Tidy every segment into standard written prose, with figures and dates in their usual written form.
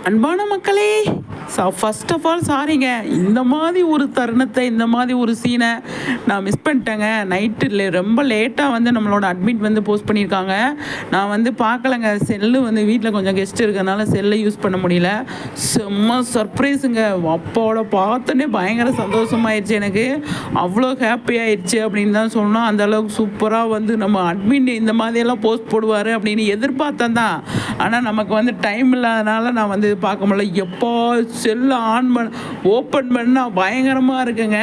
அன்பான மக்களே, first of all சாரிங்க. இந்த மாதிரி ஒரு தருணத்தை, இந்த மாதிரி ஒரு சீனை நான் மிஸ் பண்ணிட்டேங்க. நைட்டு ரொம்ப லேட்டாக வந்து நம்மளோட அட்மிட் வந்து போஸ்ட் பண்ணியிருக்காங்க. நான் வந்து பார்க்கலங்க. செல்லு வந்து வீட்டில் கொஞ்சம் கெஸ்ட் இருக்கிறதுனால செல்லை யூஸ் பண்ண முடியல. செம்ம சர்ப்ரைஸுங்க. அப்பாவோட பார்த்தோன்னே பயங்கர சந்தோஷமாயிடுச்சு எனக்கு. அவ்வளோ ஹாப்பி ஆயிடுச்சு அப்படின்னு தான் சொல்லணும். அந்த அளவுக்கு சூப்பராக வந்து நம்ம அட்மின் இந்த மாதிரியெல்லாம் போஸ்ட் போடுவார் அப்படின்னு எதிர்பார்த்தேன் தான். ஆனால் நமக்கு வந்து டைம் இல்லாதனால நான் வந்து பார்க்க முடியல. எப்போ செல்லை ஓப்பன் பண்ணால் பயங்கரமாக இருக்குங்க.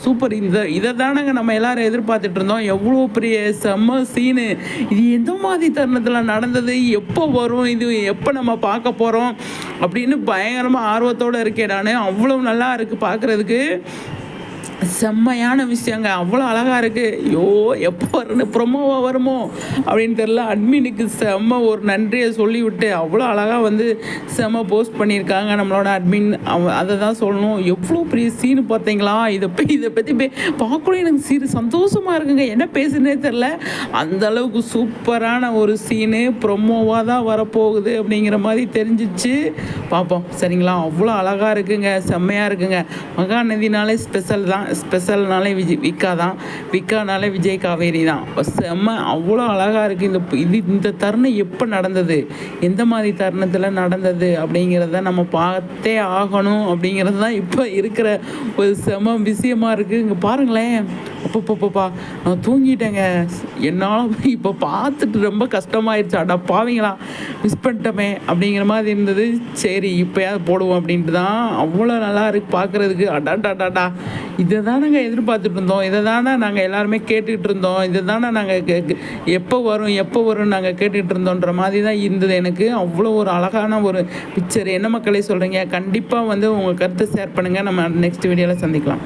சூப்பர். இதை தானங்க நம்ம எல்லாரும் எதிர்பார்த்துட்டு இருந்தோம். எவ்வளோ பெரிய செம்ம சீனு. இது எந்த மாதிரி தருணத்தில் நடந்தது, எப்போ வரும், இது எப்போ நம்ம பார்க்க போகிறோம் அப்படின்னு பயங்கரமாக ஆர்வத்தோடு இருக்கேன் நான். அவ்வளோ நல்லா இருக்குது பார்க்குறதுக்கு. செம்மையான விஷயங்க. அவ்வளோ அழகாக இருக்குது. ஐயோ, எப்போ வரணும், ப்ரொமோவாக வருமோ அப்படின்னு தெரில. அட்மினுக்கு செம்ம ஒரு நன்றியை சொல்லிவிட்டு அவ்வளோ அழகாக வந்து செம்ம போஸ்ட் பண்ணியிருக்காங்க நம்மளோட அட்மின். அதை தான் சொல்லணும். எவ்வளோ பெரிய சீனு பார்த்தீங்களா? இதை பற்றி பார்க்கணும். எனக்கு சந்தோஷமாக இருக்குங்க. என்ன பேசுனே தெரில. அந்த அளவுக்கு சூப்பரான ஒரு சீனு ப்ரொமோவாக தான் வரப்போகுது அப்படிங்கிற மாதிரி தெரிஞ்சிச்சு. பார்ப்போம் சரிங்களா? அவ்வளோ அழகாக இருக்குங்க. செம்மையாக இருக்குங்க. மகாநதினாலே ஸ்பெஷல் தான். ஸ்பெஷல்னாலே விக்கா தான். விக்கானாலே விஜய் காவேரி தான். செம்ம அவ்வளோ அழகாக இருக்குது. இந்த தருணம் எப்போ நடந்தது, எந்த மாதிரி தருணத்தில் நடந்தது அப்படிங்கிறத நம்ம பார்த்தே ஆகணும். அப்படிங்கிறது தான் இப்போ இருக்கிற ஒரு செம்ம விஷயமா இருக்குது. இங்கே பாருங்களேன். அப்பப்பப்பா, நான் தூங்கிட்டேங்க. என்னால் இப்போ பார்த்துட்டு ரொம்ப கஷ்டமாயிடுச்சு. அடா பாவீங்களா, மிஸ் பண்ணிட்டோமே அப்படிங்கிற மாதிரி இருந்தது. சரி, இப்போயாவது போடுவோம் அப்படின்ட்டு தான். அவ்வளோ நல்லா இருக்குது பார்க்குறதுக்கு. அடாடாடாடா, இதை தானங்க எதிர்பார்த்துட்டு இருந்தோம். இதை தானே நாங்கள் எல்லாருமே கேட்டுக்கிட்டு இருந்தோம். இதை தானே நாங்கள் எப்போ வரும் நாங்கள் கேட்டுக்கிட்டு இருந்தோன்ற மாதிரி தான் இருந்தது எனக்கு. அவ்வளோ ஒரு அழகான ஒரு பிக்சர். என்ன மக்களே சொல்கிறீங்க? கண்டிப்பாக வந்து உங்கள் கருத்தை ஷேர் பண்ணுங்கள். நம்ம நெக்ஸ்ட் வீடியோவில் சந்திக்கலாம்.